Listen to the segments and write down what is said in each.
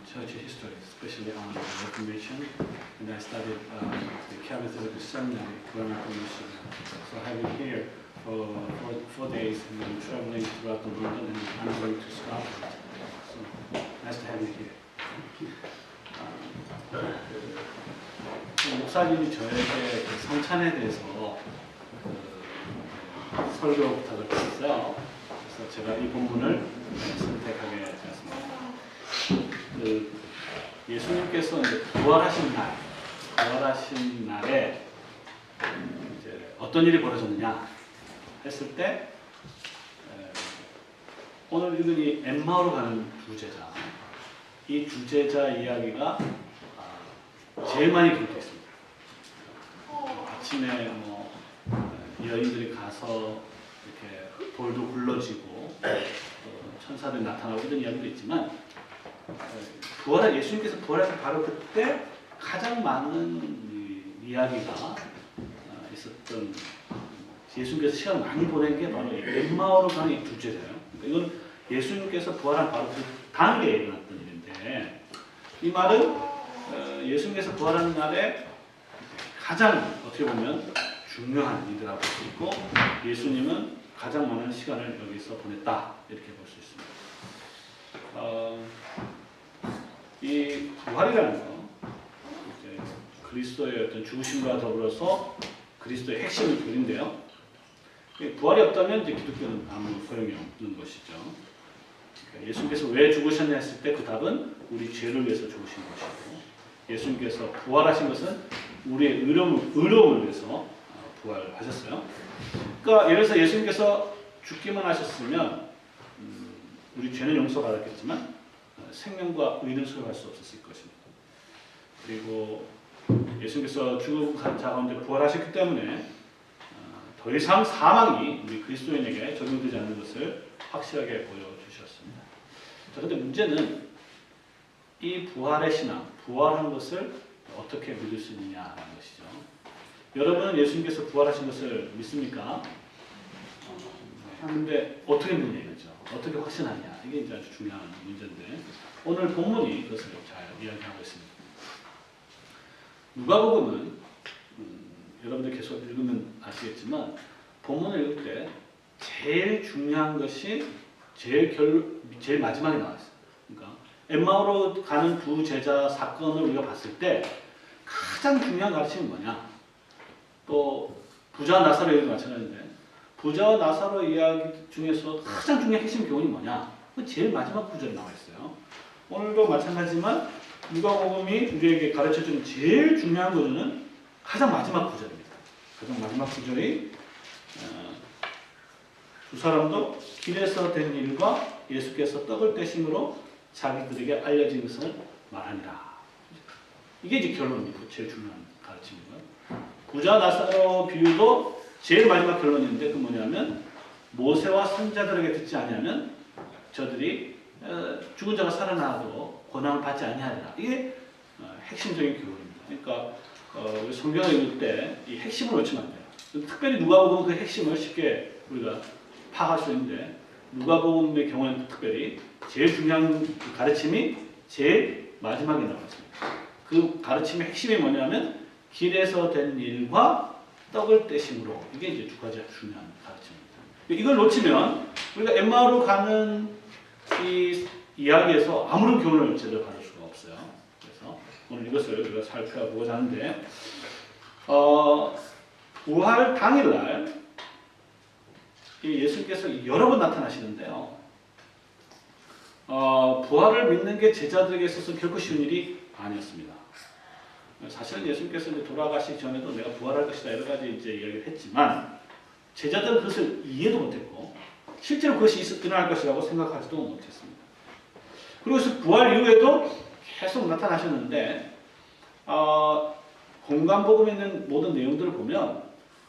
church history, especially on the Reformation, and I studied the Charismatic Seminary, Grammar Commission. So I've been here for 4 days, and I'm traveling throughout the London, and I'm going to Scotland. So nice to have you here. 목사님이 저에게 그 성찬에 대해서 설교 부탁을 드렸어요. 그래서 제가 이 본문을 선택하게 되었습니다. 예수님께서 이제 부활하신 날에 이제 어떤 일이 벌어졌느냐 했을 때 오늘 읽은 이 엠마오로 가는 두 제자, 이 두 제자 이야기가 제일 많이 기록되어 있습니다. 아침에 여인들이 가서 이렇게 돌도 굴러지고 천사들이 나타나고 이런 이야기도 있지만 예수님께서 부활하신 바로 그때 가장 많은 이야기가 있었던 예수님께서 시간을 많이 보낸 게 바로 엠마오로 가는 이 두 제자예요. 그러니까 이건 예수님께서 부활한 바로 그 당일에 일어났던 일인데 이 말은 예수님께서 부활하는 날에 가장 어떻게 보면 중요한 일이라고 볼 수 있고 예수님은 가장 많은 시간을 여기서 보냈다 이렇게 볼 수 있습니다. 이 부활이라는 거 이제 그리스도의 어떤 죽으심과 더불어서 그리스도의 핵심을 그린데요. 부활이 없다면 이제 기독교는 아무 소용이 없는 것이죠. 그러니까 예수님께서 왜 죽으셨냐 했을 때 그 답은 우리 죄를 위해서 죽으신 것이고 예수님께서 부활하신 것은 우리의 의로움을 위해서 부활하셨어요. 그러니까 예를 들어서 예수님께서 죽기만 하셨으면 우리 죄는 용서받았겠지만 생명과 의는 소유할 수 없었을 것입니다. 그리고 예수님께서 죽은 자 가운데 부활하셨기 때문에 더 이상 사망이 우리 그리스도인에게 적용되지 않는 것을 확실하게 보여주셨습니다. 자, 근데 문제는 이 부활의 신앙, 부활한 것을 어떻게 믿을 수 있느냐라는 것이죠. 여러분은 예수님께서 부활하신 것을 믿습니까? 근데 어떻게 믿느냐 이거죠. 어떻게 확신하냐. 이게 이제 아주 중요한 문제인데 오늘 본문이 그것을 잘 이야기하고 있습니다. 누가복음은 여러분들 계속 읽으면 아시겠지만 본문을 읽을 때 제일 중요한 것이 제일 마지막에 나와 있어요. 그러니까 엠마오로 가는 두 제자 사건을 우리가 봤을 때 가장 중요한 가르침이 뭐냐? 또 부자와 나사로 이야기도 마찬가지인데 부자와 나사로 이야기 중에서 가장 중요한 핵심 교훈이 뭐냐? 제일 마지막 구절에 나와 있어요. 오늘도 마찬가지지만 누가복음이 우리에게 가르쳐주는 제일 중요한 구절은 가장 마지막 구절입니다. 가장 마지막 구절이 두 사람도 길에서 된 일과 예수께서 떡을 떼심으로 자기들에게 알려진 것을 말하니라. 이게 이제 결론입니다. 제일 중요한 가르침이고요. 부자 나사로 비유도 제일 마지막 결론인데 그 뭐냐면 모세와 선자들에게 듣지 아니하면 저들이 죽은 자가 살아나도 권함을 받지 아니하리라. 이게 핵심적인 교훈입니다. 그러니까 우리 성경을 읽을 때 이 핵심을 놓치면 안 돼요. 특별히 누가복음 그 핵심을 쉽게 우리가 파악할 수 있는데 누가복음의 경우에는 특별히 제일 중요한 가르침이 제일 마지막에 나와 있습니다. 그 가르침의 핵심이 뭐냐면 길에서 된 일과 떡을 떼심으로 이게 이제 두 가지 중요한 가르침입니다. 이걸 놓치면 우리가 엠마오로 가는 이 이야기에서 아무런 교훈을 제대로 받을 수가 없어요. 그래서 오늘 이것을 우리가 살펴보고자 하는데 부활 당일날 예수님께서 여러 번 나타나시는데요. 부활을 믿는 게 제자들에게 있어서 결코 쉬운 일이 아니었습니다. 사실은 예수님께서 이제 돌아가시기 전에도 내가 부활할 것이다 여러 가지 이제 이야기를 했지만 제자들은 그것을 이해도 못했고 실제로 그것이 일어날 것이라고 생각하지도 못했습니다. 그리고 부활 이후에도 계속 나타나셨는데 공관복음에 있는 모든 내용들을 보면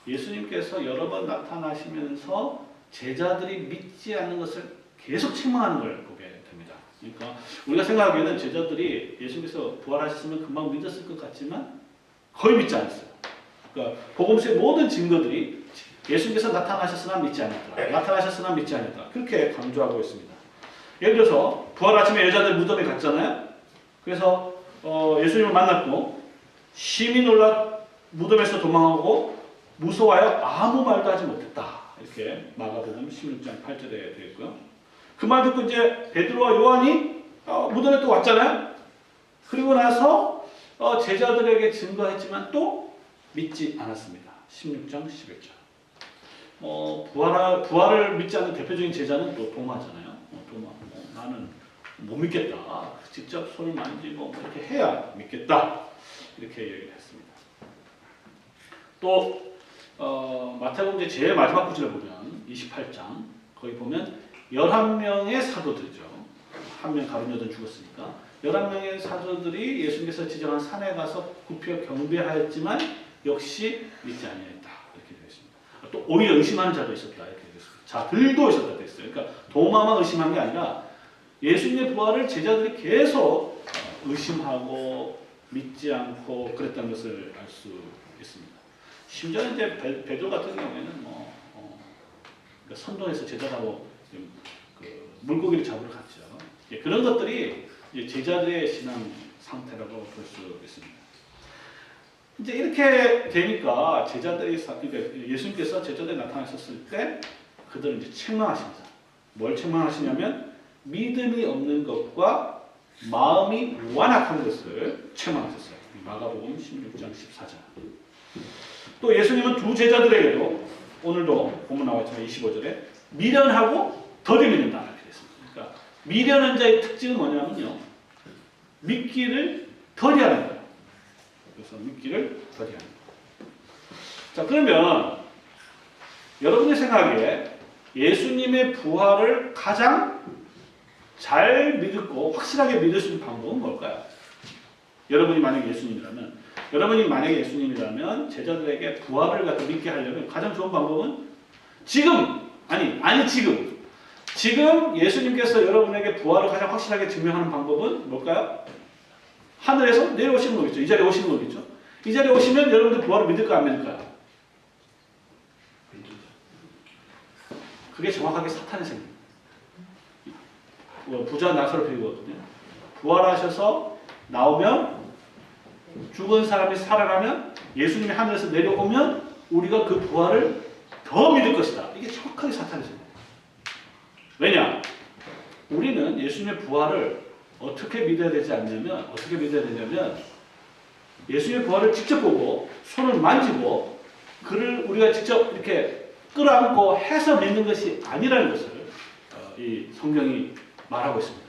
예수님께서 여러 번 나타나시면서 제자들이 믿지 않는 것을 계속 책망하는 걸 보게 됩니다. 그러니까 우리가 생각하기에는 제자들이 예수님께서 부활하셨으면 금방 믿었을 것 같지만 거의 믿지 않았어요. 그러니까 복음서의 모든 증거들이 예수님께서 나타나셨으나 믿지 않았다. 나타나셨으나 믿지 않았다. 그렇게 강조하고 있습니다. 예를 들어서 부활 아침에 여자들 무덤에 갔잖아요. 그래서 예수님을 만났고 심히 놀라 무덤에서 도망하고 무서워하여 아무 말도 하지 못했다. 이렇게 마가복음 16장 8절에 되어 있고요. 그 말 듣고 이제 베드로와 요한이 무덤에 또 왔잖아요. 그리고 나서 제자들에게 증거했지만 또 믿지 않았습니다. 16장 11절. 부활을 믿지 않는 대표적인 제자는 또 도마잖아요. 도마. 나는 못 믿겠다. 직접 손을 만지고 이렇게 해야 믿겠다. 이렇게 얘기를 했습니다. 또 마태복음 이제 제일 마지막 구절에 보면 28장 거기 보면 11명의 사도들이죠. 한 명 가룟 여든 죽었으니까 11명의 사도들이 예수님께서 지정한 산에 가서 굽혀 경배하였지만 역시 믿지 아니하였다. 이렇게 되어 있습니다. 또 오히려 의심하는 자도 있었다. 이렇게 되어 있습니다. 자들도 있었다. 됐어요. 그러니까 도마만 의심한 게 아니라 예수님의 부활을 제자들이 계속 의심하고 믿지 않고 그랬다는 것을 알 수 있습니다. 심지어 이제 베드로 같은 경우에는 그러니까 선동해서 제자하고 그 물고기를 잡으러 갔죠. 그런 것들이 이제 제자들의 신앙 상태라고 볼 수 있습니다. 이제 이렇게 되니까 제자들이 그러니까 예수님께서 제자들이 나타나셨을 때 그들은 이제 책망하십니다. 뭘 책망하시냐면 믿음이 없는 것과 마음이 완악한 것을 책망하셨어요. 마가복음 16장 14절. 또 예수님은 두 제자들에게도 오늘도 보면 나왔지만 25절에 미련하고 더디 믿는다 이렇게 됐습니다. 그러니까 미련한 자의 특징은 뭐냐면요, 믿기를 더디하는 거예요. 그래서 믿기를 더디하는 거예요. 자, 그러면 여러분의 생각에 예수님의 부활을 가장 잘 믿고 확실하게 믿을 수 있는 방법은 뭘까요? 여러분이 만약에 예수님이라면 제자들에게 부활을 갖다 믿게 하려면 가장 좋은 방법은 지금 예수님께서 여러분에게 부활을 가장 확실하게 증명하는 방법은 뭘까요? 하늘에서 내려오시는 거겠죠. 이 자리에 오시는 거겠죠. 이 자리에 오시면 여러분들 부활을 믿을까요? 안 믿을까요? 그게 정확하게 사탄의 생각입니다. 부자 나사로 비유거든요. 부활하셔서 나오면 죽은 사람이 살아나면 예수님이 하늘에서 내려오면 우리가 그 부활을 더 믿을 것이다. 이게 정확하게 사탄의 생각입니다. 왜냐? 우리는 예수님의 부활을 어떻게 믿어야 되냐면 예수님의 부활을 직접 보고 손을 만지고 그를 우리가 직접 이렇게 끌어안고 해서 믿는 것이 아니라는 것을 이 성경이 말하고 있습니다.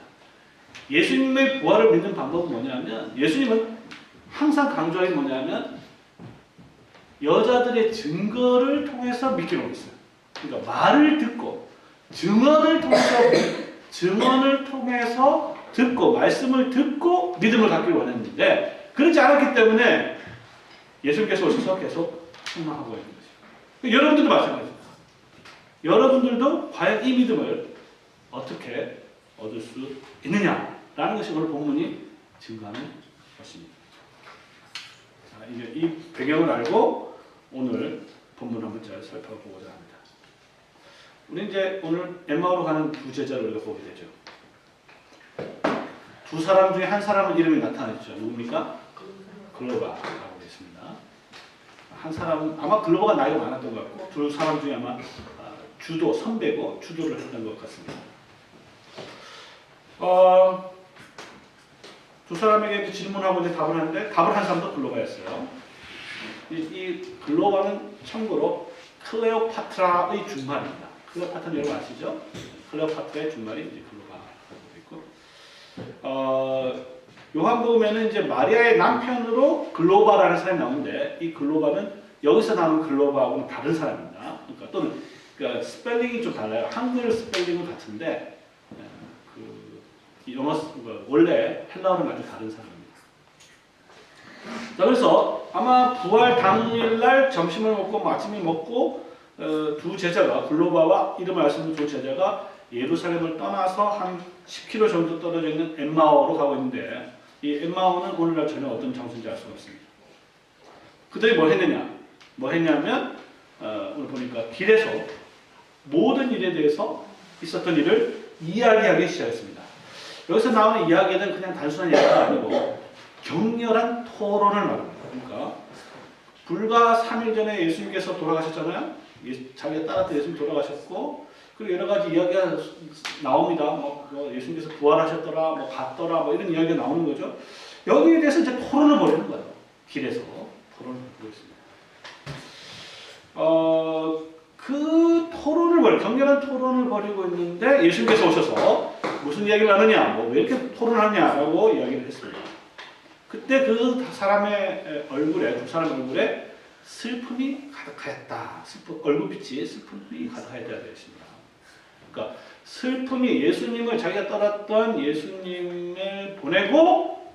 예수님의 부활을 믿는 방법은 뭐냐면 예수님은 항상 강조하는 뭐냐면 여자들의 증거를 통해서 믿기로 했어요. 그러니까 말을 듣고 증언을 통해서 듣고 말씀을 듣고 믿음을 갖기를 원했는데 그렇지 않았기 때문에 예수님께서 오셔서 계속 책망하고 있는 것이죠. 여러분들도 마찬가지입니다. 여러분들도 과연 이 믿음을 어떻게 얻을 수 있느냐라는 것이 오늘 본문이 증거하는 것입니다. 자, 이제 이 배경을 알고 오늘 본문 한 문자를 살펴보고자 합니다. 우리 이제 오늘 엠마오로 가는 두 제자를 우리가 보게 되죠. 두 사람 중에 한 사람은 이름이 나타났죠. 누굽니까? 글로바라고 되어 있습니다. 한 사람은 아마 글로바가 나이가 많았던 것 같고 두 사람 중에 아마 주도 선배고 주도를 했던 것 같습니다. 두 사람에게 질문하고 이제 답을 하는데 답을 한 사람도 글로바였어요. 이 글로바는 참고로 클레오파트라의 준말입니다. 클레오파트는 여러분 아시죠? 클레오파트라의 준말이 이제 글로바라고 있고, 요한복음에는 이제 마리아의 남편으로 글로바라는 사람이 나오는데 이 글로바는 여기서 나오는 글로바하고는 다른 사람입니다. 그러니까 또는 그러니까 스펠링이 좀 달라요. 한글 스펠링은 같은데 영어 원래 헬라어는 완전 다른 사람입니다. 자, 그래서 아마 부활 당일날 점심을 먹고 아침을 먹고 두 제자가 글로바와 이름을 알 수 있는 두 제자가 예루살렘을 떠나서 한 10km 정도 떨어져 있는 엠마오로 가고 있는데 이 엠마오는 오늘날 전혀 어떤 장소인지 알 수가 없습니다. 그들이 뭘 했냐면 오늘 보니까 길에서 모든 일에 대해서 있었던 일을 이야기하기 시작했습니다. 여기서 나오는 이야기는 그냥 단순한 이야기가 아니고 격렬한 토론을 말합니다. 그러니까 불과 3일 전에 예수님께서 돌아가셨잖아요. 자기가 따랐던 예수님 돌아가셨고 그리고 여러 가지 이야기가 나옵니다. 뭐 예수님께서 부활하셨더라, 뭐 갔더라, 뭐 이런 이야기가 나오는 거죠. 여기에 대해서 이제 토론을 벌이는 거예요. 길에서 토론을 벌이고 있습니다. 그 격렬한 토론을 벌이고 있는데 예수님께서 오셔서 무슨 이야기를 하느냐, 뭐 왜 이렇게 토론하냐라고 이야기를 했습니다. 그때 그 사람의 얼굴에, 두 사람 얼굴에 슬픔이 가득하였다. 얼굴빛이 슬픔이 가득하였다 되어 있습니다. 그러니까 슬픔이 예수님을 자기가 따랐던 예수님을 보내고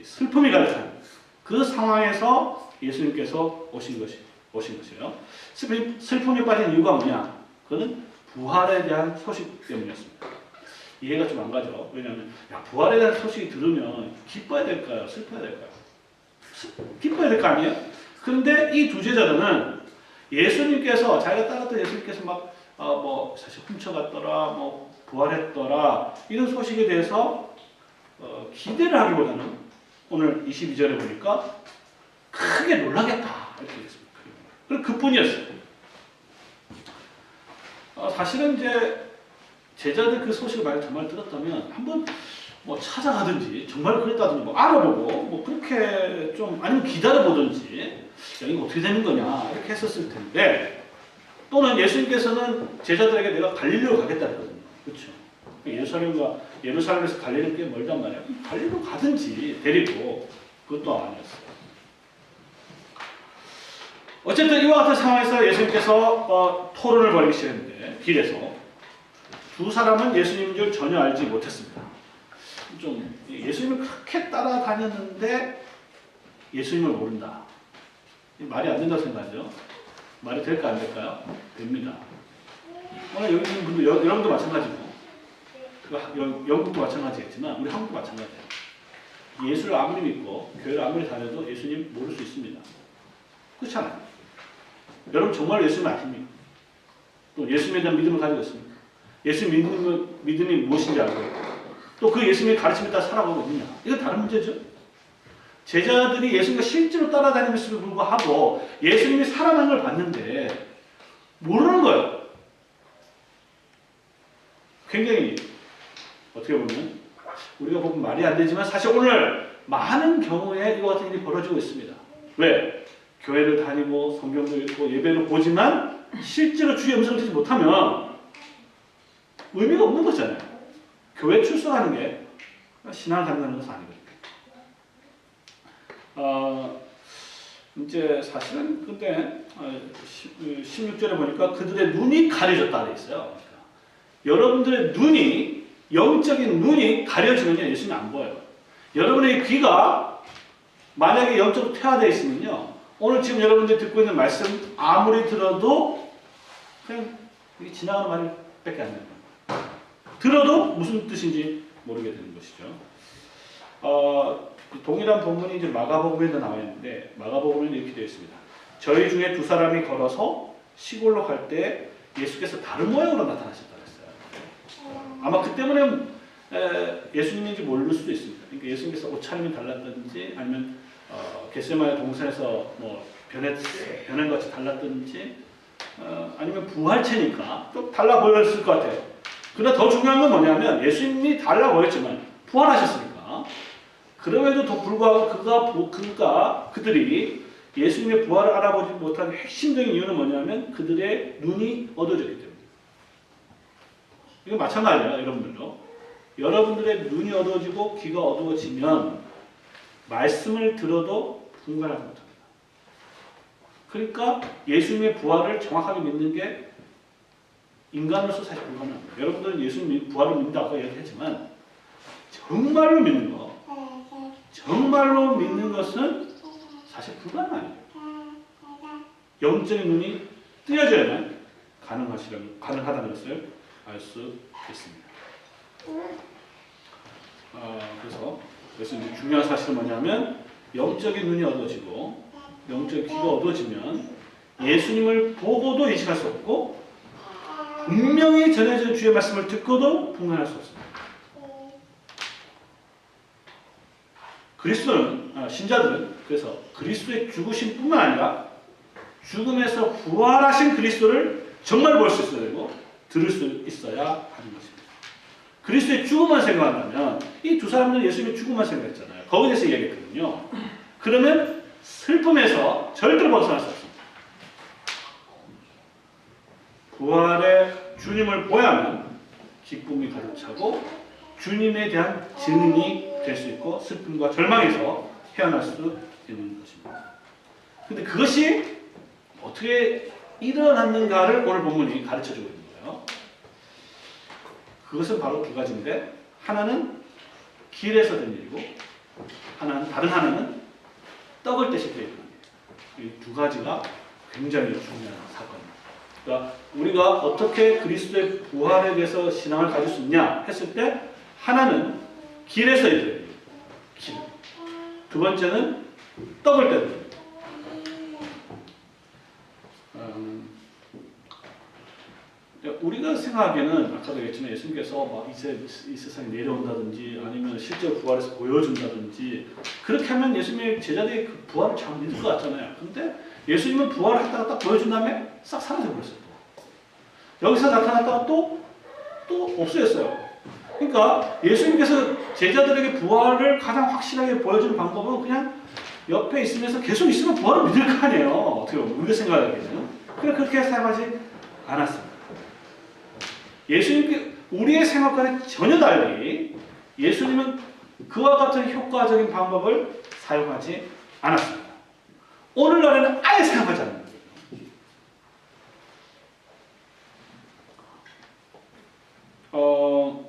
슬픔이 가득한 그 상황에서 예수님께서 오신 것이에요. 슬픔이 빠진 이유가 뭐냐? 그것은 부활에 대한 소식 때문이었습니다. 이해가 좀 안 가죠. 왜냐하면 부활에 대한 소식이 들으면 기뻐야 될까요? 슬퍼야 될까요? 기뻐야 될 거 아니에요? 그런데 이 두 제자들은 예수님께서 자기가 따랐던 예수님께서 뭐 사실 훔쳐갔더라, 뭐 부활했더라 이런 소식에 대해서 기대를 하기보다는 오늘 22절에 보니까 크게 놀라겠다 이렇게 됐습니다. 그리고 그뿐이었어요. 사실은 이제 제자들 그 소식을 만약 정말 들었다면 한번 뭐 찾아가든지 정말 그랬다든지 뭐 알아보고 뭐 그렇게 좀 아니면 기다려보든지 이거 어떻게 되는 거냐 이렇게 했었을 텐데 또는 예수님께서는 제자들에게 내가 갈릴리로 가겠다 그랬거든요. 그렇죠. 예루살렘에서 갈릴리는 꽤 멀단 말이에요. 갈릴리로 가든지 데리고 그것도 아니었어요. 어쨌든 이와 같은 상황에서 예수님께서 토론을 벌이기 시작했는데 길에서 두 사람은 예수님인 줄 전혀 알지 못했습니다. 좀 예수님을 그렇게 따라다녔는데 예수님을 모른다. 말이 안 된다고 생각하죠? 말이 될까 안 될까요? 됩니다. 오늘 여기 있는 분들 여러분도 마찬가지고 영국도 마찬가지겠지만 우리 한국도 마찬가지예요. 예수를 아무리 믿고 교회를 아무리 다녀도 예수님 모를 수 있습니다. 그렇잖아요. 여러분 정말 예수님 아십니까? 또 예수님에 대한 믿음을 가지고 있습니까? 예수님 믿음이 무엇인지 알고 또 그 예수님의 가르침에 따라 살아가고 있느냐? 이건 다른 문제죠. 제자들이 예수님과 실제로 따라다니면서도 불구하고 예수님이 살아난 걸 봤는데 모르는 거예요. 굉장히 어떻게 보면 우리가 보면 말이 안 되지만 사실 오늘 많은 경우에 이와 같은 일이 벌어지고 있습니다. 왜? 교회를 다니고 성경도 읽고 예배를 보지만 실제로 주의 음성을 듣지 못하면 의미가 없는 거잖아요. 교회 출석하는 게 신앙을 갖는다는 것은 아니거든요. 이제 사실은 근데 16절에 보니까 그들의 눈이 가려졌다 되어 있어요. 그러니까 여러분들의 눈이 영적인 눈이 가려지면요 예수님이 안 보여요. 여러분의 귀가 만약에 영적으로 퇴화되어 있으면요 오늘 지금 여러분들이 듣고 있는 말씀 아무리 들어도 그냥 이게 지나가는 말밖에 안 돼요. 들어도 무슨 뜻인지 모르게 되는 것이죠. 동일한 본문이 이제 마가복음에도 나와 있는데 마가복음에는 이렇게 되어 있습니다. 저희 중에 두 사람이 걸어서 시골로 갈 때 예수께서 다른 모양으로 나타나셨다 그랬어요. 아마 그 때문에 예수님인지 모를 수도 있습니다. 그러니까 예수님께서 옷차림이 달랐든지 아니면 겟세마네 동산에서 뭐 변한 것 같이 달랐든지 아니면 부활체니까 좀 달라 보였을 것 같아요. 그러나 더 중요한 건 뭐냐면 예수님이 달라 보였지만 부활하셨으니까 그럼에도 더 불구하고 그들이 예수님의 부활을 알아보지 못한 핵심적인 이유는 뭐냐면 그들의 눈이 어두워졌기 때문입니다. 이거 마찬가지예요. 여러분들도. 여러분들의 눈이 어두워지고 귀가 어두워지면 말씀을 들어도 분간하지 못합니다. 그러니까 예수님의 부활을 정확하게 믿는 게 인간으로서 사실 불가능합니다. 여러분들은 예수님 부활을 믿는다고 얘기하지만 정말로 믿는 것은 사실 불가능해요. 영적인 눈이 뜨여져야만 가능하다는 것을 알 수 있습니다. 그래서 이제 중요한 사실은 뭐냐면 영적인 눈이 어두워지고 영적인 귀가 어두워지면 예수님을 보고도 인식할 수 없고 분명히 전해진 주의 말씀을 듣고도 분간할 수 없습니다. 그리스도는 신자들은 그래서 그리스도의 죽으심뿐만 아니라 죽음에서 부활하신 그리스도를 정말 볼 수 있어야 되고 들을 수 있어야 하는 것입니다. 그리스도의 죽음만 생각한다면 이 두 사람들은 예수님의 죽음만 생각했잖아요. 거기에 대해서 이야기했거든요. 그러면 슬픔에서 절대로 벗어날 수 없습니다. 부활의 주님을 보야만 기쁨이 가득 차고 주님에 대한 증인이 될 수 있고 슬픔과 절망에서 헤어날 수 있는 것입니다. 근데 그것이 어떻게 일어났는가를 오늘 본문이 가르쳐주고 있는 거예요. 그것은 바로 두 가지인데 하나는 길에서 된 일이고 다른 하나는 떡을 떼실 때 일어난 일. 이 두 가지가 굉장히 중요한 사건입니다. 그러니까 우리가 어떻게 그리스도의 부활에 대해서 신앙을 가질 수 있냐 했을 때 하나는 길에서 일어난 일. 길. 두 번째는 떡을 떼는 일. 우리가 생각하기에는 아까도 얘기했지만 예수님께서 막 이 세상에 내려온다든지 아니면 실제로 부활해서 보여준다든지 그렇게 하면 예수님의 제자들이 그 부활을 잘 믿을 것 같잖아요. 근데 예수님은 부활했다가 딱 보여준 다음에 싹 사라져버렸어요. 여기서 나타났다가 또 없어졌어요. 그러니까 예수님께서 제자들에게 부활을 가장 확실하게 보여주는 방법은 그냥 옆에 있으면서 계속 있으면 부활을 믿을 거 아니에요. 어떻게 보면 우리가 생각하기에는. 그렇게 생각하지 않았습니다. 예수님께 우리의 생각과는 전혀 달리 예수님은 그와 같은 효과적인 방법을 사용하지 않았습니다. 오늘날에는 아예 사용하지 않는 거예요.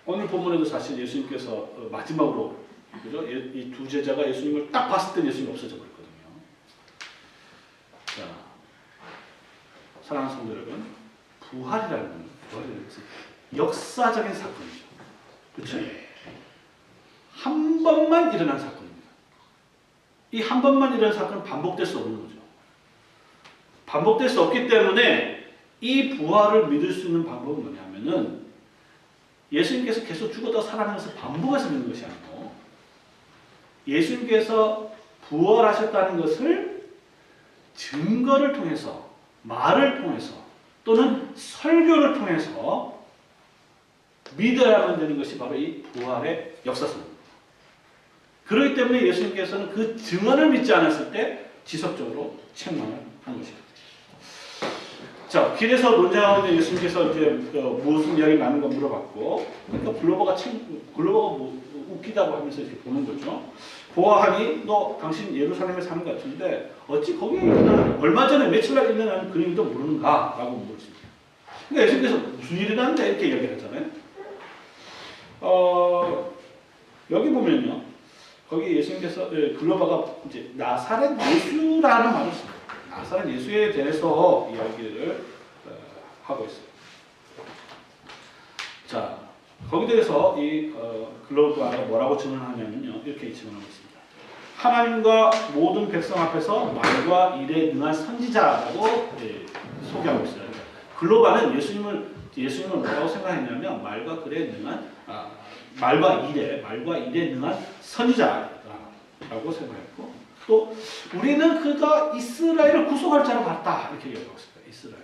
오늘 본문에도 사실 예수님께서 마지막으로 그죠? 이 두 제자가 예수님을 딱 봤을 때 예수님이 없어져 버렸거든요. 자, 사랑하는 성도 여러분, 부활이라는 것은 역사적인 사건이죠. 그렇죠? 한 번만 일어난 사건입니다. 이 한 번만 일어난 사건은 반복될 수 없는 거죠. 반복될 수 없기 때문에 이 부활을 믿을 수 있는 방법은 뭐냐면은 예수님께서 계속 죽었다 살아나면서 반복해서 믿는 것이 아니고 예수님께서 부활하셨다는 것을 증거를 통해서 말을 통해서 또는 설교를 통해서 믿어야만 되는 것이 바로 이 부활의 역사성입니다. 그렇기 때문에 예수님께서는 그 증언을 믿지 않았을 때 지속적으로 책망을 한 것입니다. 자, 길에서 논쟁하는데 예수님께서 이제 무슨 이야기를 나누는 거 물어봤고, 그러니까 글로버가 웃기다고 하면서 이렇게 보는 거죠. 보아하니 너 당신 예루살렘에 사는 것 같은데 어찌 거기에 일어난 얼마 전에 며칠 날 일어난 그 일도 모르는가? 라고 물었습니다. 그러니까 예수님께서 무슨 일이 났는데 이렇게 이야기를 하잖아요. 여기 보면요. 거기 예수님께서 글로바가 이제 나사렛 예수라는 말을 씁니다. 나사렛 예수에 대해서 이야기를 하고 있어요. 자, 거기에 대해서 이 글로바가 뭐라고 증언하냐면요. 이렇게 증언하고 있습니다. 하나님과 모든 백성 앞에서 말과 일에 능한 선지자라고 소개하고 있어요. 글로바는 예수님을 뭐라고 생각했냐면 말과 일에 능한 선지자라고 생각했고 또 우리는 그가 이스라엘을 구속할 자로 봤다 이렇게 얘기하고 있습니다. 이스라엘.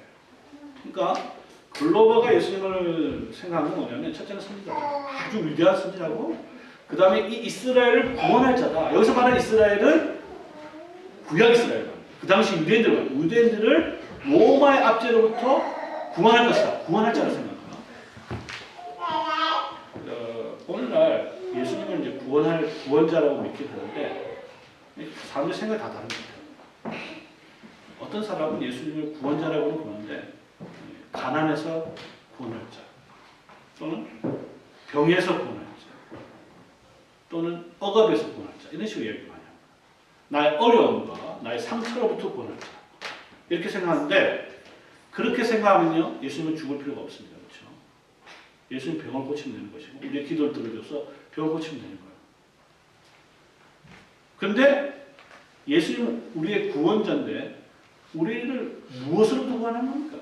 그러니까 글로버가 예수님을 생각하는 건 뭐냐면 첫째는 선지자, 아주 위대한 선지자고 그 다음에 이 이스라엘을 구원할 자다. 여기서 말하는 이스라엘은 구약 이스라엘. 그 당시 유대인들을 로마의 압제로부터 구원할 것이다. 구원할 자로 생각합니다. 오늘날 예수님을 이제 구원자라고 믿게 되는데 사람들 생각이 다 다른 것 같아요. 어떤 사람은 예수님을 구원자라고는 보는데 가난해서 구원할 자, 또는 병에서 구원할 자, 또는 억압에서 구원할 자 이런 식으로 얘기를 많이 합니다. 나의 어려움과 나의 상처로부터 구원할 자 이렇게 생각하는데 그렇게 생각하면요 예수님은 죽을 필요가 없습니다. 그렇죠? 예수님 병을 고치면 되는 것이고 우리의 기도를 들어줘서 병을 고치면 되는 거예요. 그런데 예수님은 우리의 구원자인데 우리를 무엇으로 구원하는 겁니까?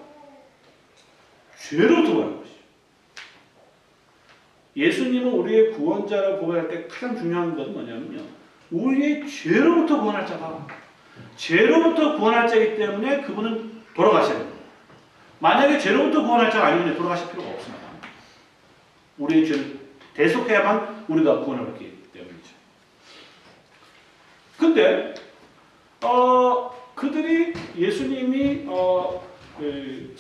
죄로 구원하는 것이죠. 예수님은 우리의 구원자라고 고백할 때 가장 중요한 것은 뭐냐면요. 우리의 죄로부터 구원할 자가 죄로부터 구원할 자이기 때문에 그분은 돌아가셔야 됩니다. 만약에 죄로부터 구원할 자가 아니면 돌아가실 필요가 없습니다. 우리의 죄를 대속해야만 우리가 구원을 받기 때문이죠. 근데 그들이 예수님이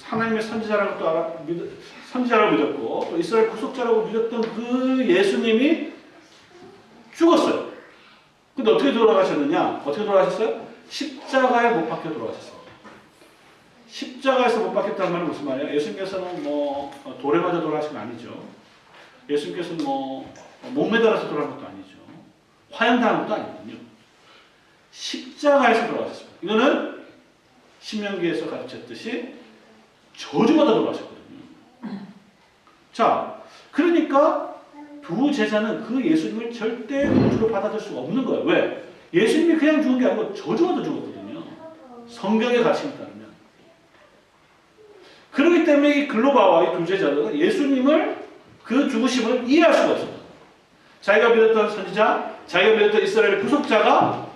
하나님의 선지자라고 또 선지자라고 믿었고 또 이스라엘 구속자라고 믿었던 그 예수님이 죽었어요. 근데 어떻게 돌아가셨느냐? 어떻게 돌아가셨어요? 십자가에 못 박혀 돌아가셨어요. 십자가에서 못 박혔다는 말은 무슨 말이에요? 예수님께서는 돌에 맞아 돌아가신 건 아니죠. 예수님께서는 못 매달아서 돌아간 것도 아니죠. 화형당한 것도 아니거든요. 십자가에서 돌아가셨습니다. 이거는 신명기에서 가르쳤듯이 저주받아 돌아가셨거든요. 자, 그러니까 두 제자는 그 예수님을 절대 구주로 받아들일 수가 없는 거예요. 왜? 예수님이 그냥 죽은 게 아니고 저주받아 죽었거든요. 성경의 가르침에 따르면. 그렇기 때문에 이 글로바와 이 두 제자들은 예수님을 그 죽으심을 이해할 수가 없어요. 자기가 믿었던 선지자, 자기가 믿었던 이스라엘의 구속자가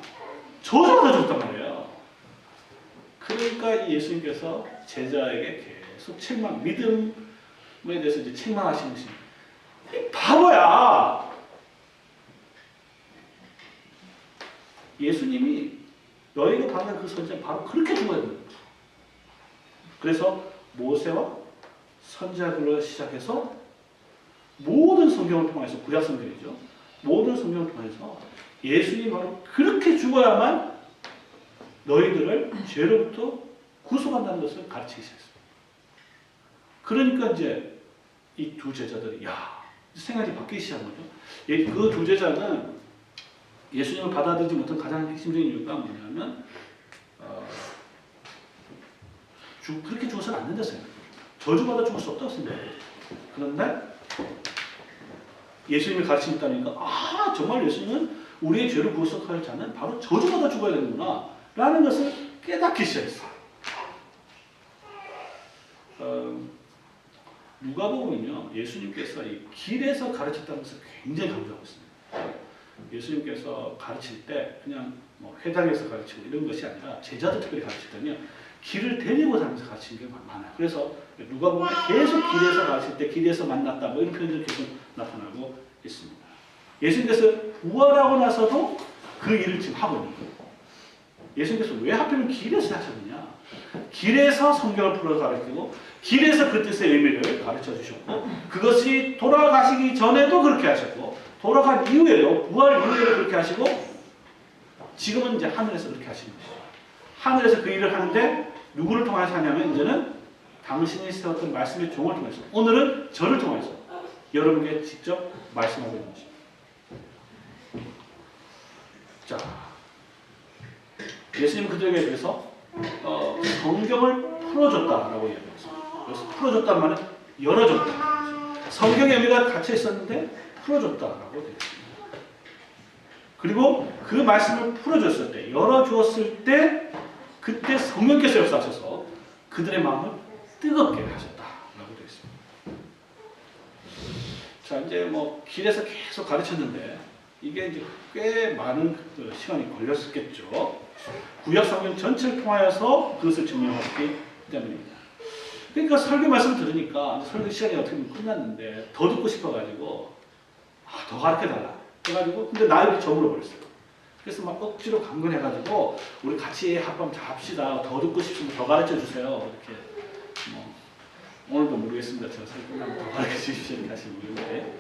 저주받아 죽었단 말이에요. 그러니까 이 예수님께서 제자에게 계속 믿음에 대해서 이제 책망하시는 것입니다. 이 바보야! 예수님이 너희가 받는 그 선지자는 바로 그렇게 죽어야 됩니다. 그래서 모세와 선지자들로 시작해서 모든 성경을 통해서 구약 성경이죠. 모든 성경을 통해서 예수님이 바로 그렇게 죽어야만 너희들을 죄로부터 구속한다는 것을 가르치기 시작했습니다. 그러니까 이제 이 두 제자들이 생각이 바뀌기 시작한 거죠. 그 두 제자는 예수님을 받아들이지 못한 가장 핵심적인 이유가 뭐냐면 그렇게 죽어서는 안 된다 생각해요. 저주받아 죽을 수 없다고 생각해요. 그런데 예수님이 가르치고 있다니까 정말 예수님은 우리의 죄를 구속할 자는 바로 저주받아 죽어야 되는구나 라는 것을 깨닫기 시작했어요. 누가복음은요, 예수님께서 이 길에서 가르쳤다는 것을 굉장히 강조하고 있습니다. 예수님께서 가르칠 때 그냥 회당에서 가르치고 이런 것이 아니라 제자들 특별히 가르칠 때는요, 길을 데리고 다니면서 가르치는 게 많아요. 그래서 누가복음에 계속 길에서 가르칠 때 길에서 만났다 이런 표현들이 계속 나타나고 있습니다. 예수님께서 부활하고 나서도 그 일을 지금 하고 있는 거예요. 예수님께서 왜 하필이면 길에서 하셨느냐? 길에서 성경을 풀어 가르치고 길에서 그 뜻의 의미를 가르쳐 주셨고 그것이 돌아가시기 전에도 그렇게 하셨고 돌아간 이후에도 부활 이후에도 그렇게 하시고 지금은 이제 하늘에서 그렇게 하시는 것이죠. 하늘에서 그 일을 하는데 누구를 통해서 하냐면 이제는 당신이 세웠던 말씀의 종을 통해서 오늘은 저를 통해서 여러분께 직접 말씀하고 있는 것입니다. 자, 예수님은 그들에게 대해서 성경을 풀어줬다라고 이야기했습니다. 그래서 풀어줬다는 말은 열어줬다. 성경의 의미가 갇혀 있었는데 풀어줬다라고 되어 있습니다. 그리고 그 말씀을 풀어줬을 때, 열어주었을 때, 그때 성령께서 역사하셔서 그들의 마음을 뜨겁게 하셨다라고 되어 있습니다. 자, 이제 길에서 계속 가르쳤는데 이게 이제 꽤 많은 시간이 걸렸겠죠. 구약 성경 전체를 통하여서 그것을 증명하기 때문입니다. 그러니까 설교 말씀을 들으니까 설교 시간이 어떻게 보면 끝났는데 더 듣고 싶어가지고 더 가르쳐달라 해가지고 근데 나이를 저물어 버렸어요. 그래서 막 억지로 강건해가지고 우리 같이 합방 합시다. 더 듣고 싶으면 더 가르쳐 주세요. 이렇게 오늘도 모르겠습니다. 제가 설교 끝나면 더 가르쳐 주십시오. 이렇게 하시는 분인데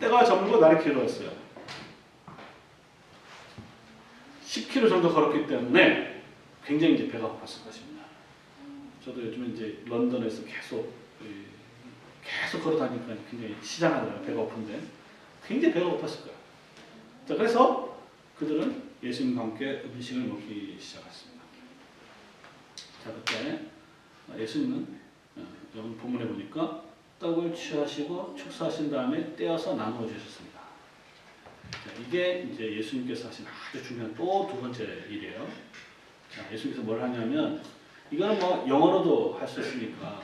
때가 저물고 날이 길어졌어요. 10km 정도 걸었기 때문에 굉장히 이제 배가 고팠을 것입니다. 저도 요즘에 이제 런던에서 계속 걸어 다니니까 굉장히 시장하느라 배가 고픈데 굉장히 배가 고팠을 거예요. 자, 그래서 그들은 예수님과 함께 음식을 먹기 시작했습니다. 자, 그때 예수님은 여기 본문에 보니까 떡을 취하시고 축사하신 다음에 떼어서 나누어 주셨습니다. 자, 이게 이제 예수님께서 하신 아주 중요한 또 두 번째 일이에요. 자, 예수님께서 뭘 하냐면 이거는 영어로도 할 수 있으니까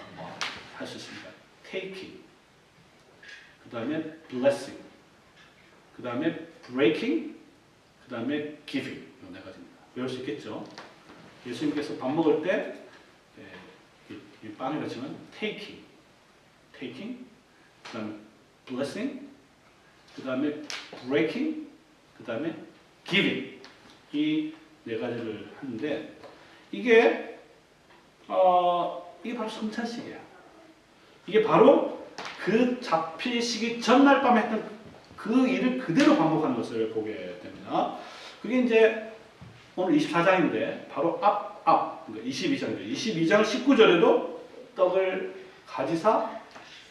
할 수 있습니다. taking. 그 다음에 blessing, 그 다음에 breaking, 그 다음에 giving. 이 네 가지입니다. 외울 수 있겠죠? 예수님께서 밥 먹을 때 이 빵이라 치면 taking, 그 다음에 blessing, 그 다음에 breaking, 그 다음에 giving. 이 네 가지를 하는데 이게 바로 성찬식이야. 이게 바로 그 잡히시기 전날 밤에 했던 그 일을 그대로 반복하는 것을 보게 됩니다. 그게 이제 오늘 24장인데 바로 그러니까 22장이죠. 22장 19절에도 떡을 가지사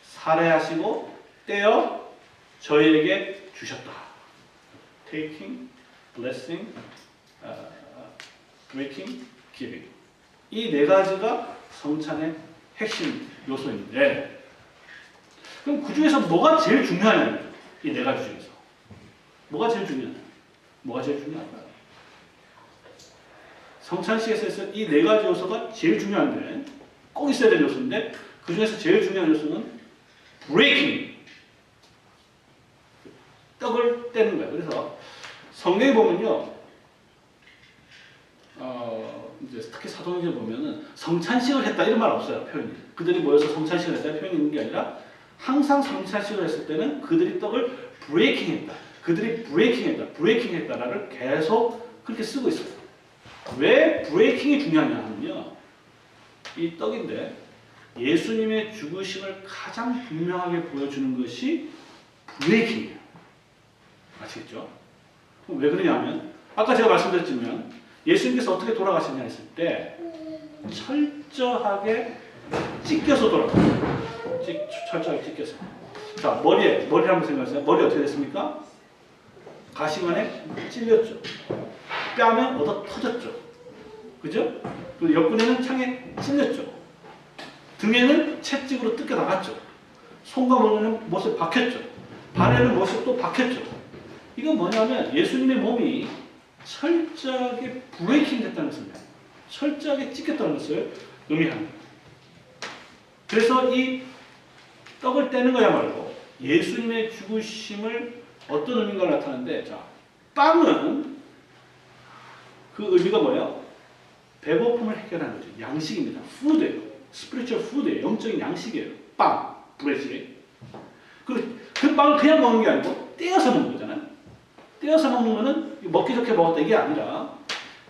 살해하시고 떼어 저희에게 주셨다. Taking, blessing, breaking, giving. 이 네 가지가 성찬의 핵심 요소인데 그럼 그 중에서 뭐가 제일 중요하냐? 이 네 가지 중에서 뭐가 제일 중요하냐? 뭐가 제일 중요할까요? 성찬식에서 이 네 가지 요소가 제일 중요한데 꼭 있어야 될 요소인데 그 중에서 제일 중요한 요소는 breaking, 떡을 떼는 거예요. 그래서 성경에 보면요, 이제 특히 사도행전에 보면은 성찬식을 했다 이런 말 없어요. 표현이. 그들이 모여서 성찬식을 했다 표현이 있는 게 아니라 항상 성찬식을 했을 때는 그들이 떡을 breaking했다. 그들이 breaking했다를 계속 그렇게 쓰고 있어요. 왜 breaking이 중요하냐 하면요, 이 떡인데 예수님의 죽으심을 가장 분명하게 보여주는 것이 breaking이에요. 아시겠죠? 그럼 왜 그러냐면 아까 제가 말씀드렸지만 예수님께서 어떻게 돌아가셨냐 했을 때 철저하게 찢겨서 돌아가셨어요. 철저하게 찢겨서. 자, 머리 한번 생각하세요. 머리 어떻게 됐습니까? 가시관에 찔렸죠. 뺨에 얻어 터졌죠. 그죠? 그리고 옆구리는 창에 찔렸죠. 등에는 채찍으로 뜯겨 나갔죠. 손과 머리는 못에 박혔죠. 발에는 못에 또 박혔죠. 이건 뭐냐면 예수님의 몸이 철저하게 브레이킹 됐다는 것입니다. 철저하게 찢겼다는 것을 의미합니다. 그래서 이 떡을 떼는 거야말로 예수님의 죽으심을 어떤 의미가 나타나는데, 자, 빵은 그 의미가 뭐예요? 배고픔을 해결하는 거죠. 양식입니다. 푸드예요. 스피리추얼 푸드예요. 영적인 양식이에요. 빵, 브레드. 그 빵을 그냥 먹는 게 아니고 떼어서 먹는 거잖아요. 떼어서 먹는 거는 먹기 좋게 먹었다 이게 아니라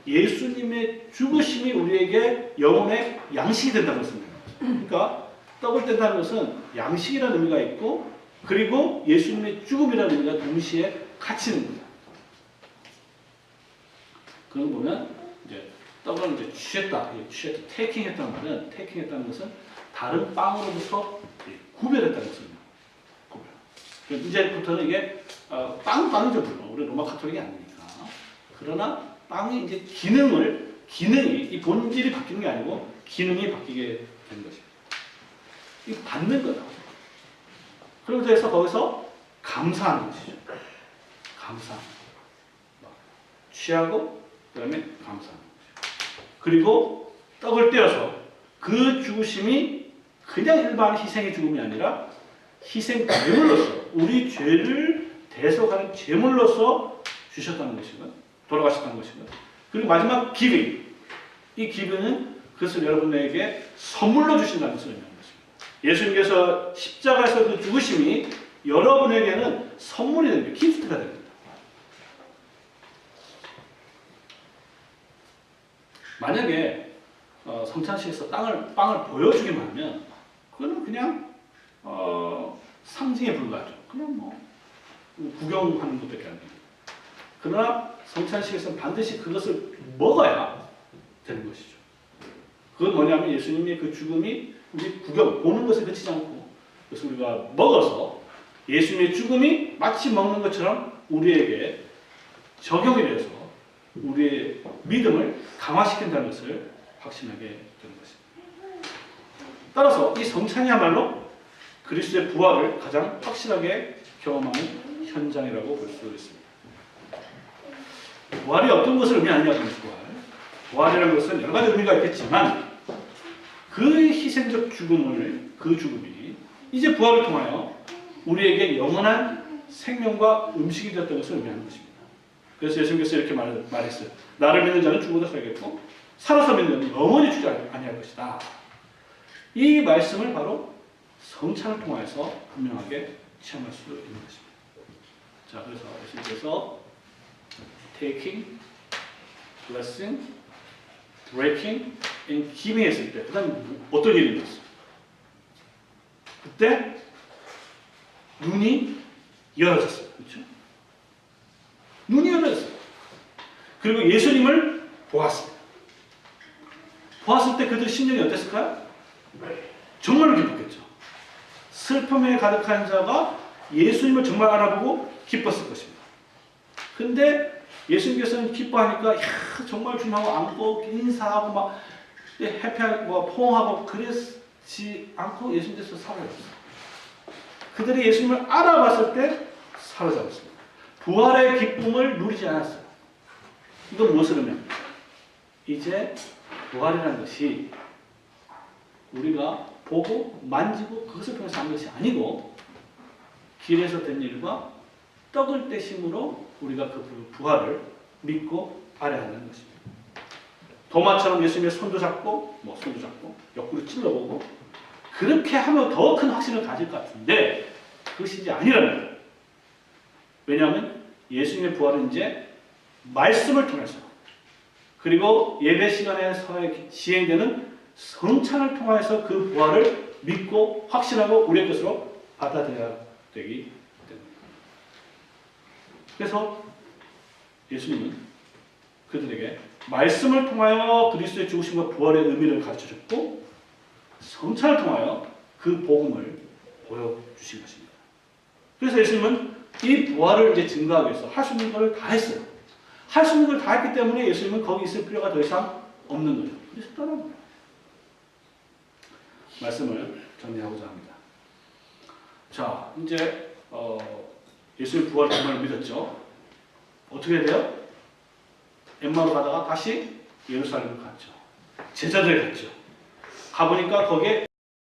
예수님의 죽으심이 우리에게 영혼의 양식이 된다는 것입니다. 그러니까 떡을 뗀다는 것은 양식이라는 의미가 있고 그리고 예수님의 죽음이라는 의미가 동시에 같이 있는 겁니다. 그런 거 보면 이제 떡을 이제 취했다, 테이킹 했다는 말은 테이킹 했다는 것은 다른 빵으로부터 구별했다는 것입니다. 구별. 이제부터는 이게 빵이죠 물론 우리 로마 카톨릭이 아니니까. 그러나 빵이 이제 기능이 이 본질이 바뀌는 게 아니고 기능이 바뀌게 되는 것입니다. 이 받는 거다. 그러면서 해서 거기서 감사하는 것이죠. 감사. 취하고 그다음에 감사하는 것이죠. 그리고 떡을 떼어서 그 죽으심이 그냥 일반 희생의 죽음이 아니라 희생 제물로서 우리 죄를 대속하는 제물로서 주셨다는 것이고 돌아가셨다는 것이고 그리고 마지막 기빙. 이 기빙은 그것을 여러분에게 선물로 주신다는 것을 의미합니다. 예수님께서 십자가에서 그 죽으심이 여러분에게는 선물이 됩니다. 기프트가 됩니다. 만약에 성찬식에서 빵을 보여주기만 하면 그거는 그냥 상징에 불과하죠. 그냥 뭐 구경하는 것밖에 안 됩니다. 그러나 성찬식에서는 반드시 그것을 먹어야 되는 것이죠. 그건 뭐냐면 예수님의 그 죽음이 우리 보는 것에 그치지 않고 그래서 우리가 먹어서 예수님의 죽음이 마치 먹는 것처럼 우리에게 적용이 되어서 우리의 믿음을 강화시킨다는 것을 확신하게 되는 것입니다. 따라서 이 성찬이야말로 그리스도의 부활을 가장 확실하게 경험하는 현장이라고 볼 수 있습니다. 부활이 어떤 것을 의미하느냐 하면 부활이라는 것은 여러 가지 의미가 있겠지만 그 희생적 죽음이 이제 부활을 통하여 우리에게 영원한 생명과 음식이 되었던 것을 의미하는 것입니다. 그래서 예수님께서 이렇게 말했어요. 나를 믿는 자는 죽어도 살겠고 살아서 믿는 자는 영원히 죽지 아니할 것이다. 이 말씀을 바로 성찬을 통해서 분명하게 체험할 수 있는 것입니다. 자, 그래서 예수님께서 taking, blessing, breaking, and giving 했을 때 그 다음에 어떤 일이 일어났어요? 그때 눈이 열어졌어요. 그렇죠? 눈이 열어졌어요. 그리고 예수님을 보았습니다. 보았을 때 그들 심령이 어땠을까요? 정말로 기뻤겠죠. 슬픔에 가득한 자가 예수님을 정말 알아보고 기뻤을 것입니다. 근데 예수님께서는 기뻐하니까 야, 정말 주님하고 안고 인사하고 막 해피하고 뭐 포옹하고 그랬지 않고 예수님께서 사라졌어요. 그들이 예수님을 알아봤을 때 사라졌습니다. 부활의 기쁨을 누리지 않았어요. 이건 무엇을 의미합니까? 이제 부활이라는 것이 우리가 보고 만지고 그것을 통해서 하는 것이 아니고 길에서 된 일과 떡을 떼심으로 우리가 그 부활을 믿고 아뢰하는 것입니다. 도마처럼 예수님의 손도 잡고 옆구리 찔러보고 그렇게 하면 더 큰 확신을 가질 것 같은데 그것이 이제 아니라는 거예요. 왜냐하면 예수님의 부활은 이제 말씀을 통해서 그리고 예배 시간에 시행되는 성찬을 통해서 그 부활을 믿고 확신하고 우리의 것으로 받아들여야 되기 때문입니다. 그래서 예수님은 그들에게 말씀을 통하여 그리스도의 죽으심과 부활의 의미를 가르쳐줬고 성찬을 통하여 그 복음을 보여주신 것입니다. 그래서 예수님은 이 부활을 이제 증거하기 위해서 할 수 있는 것을 다 했어요. 할 수 있는 걸 다 했기 때문에 예수님은 거기 있을 필요가 더 이상 없는 거죠. 그래서 떠납니다. 말씀을 정리하고자 합니다. 자, 이제 예수님 부활 정말 믿었죠. 어떻게 해야 돼요? 엠마오로 가다가 다시 예루살렘으로 갔죠. 제자들이 갔죠. 가보니까 거기에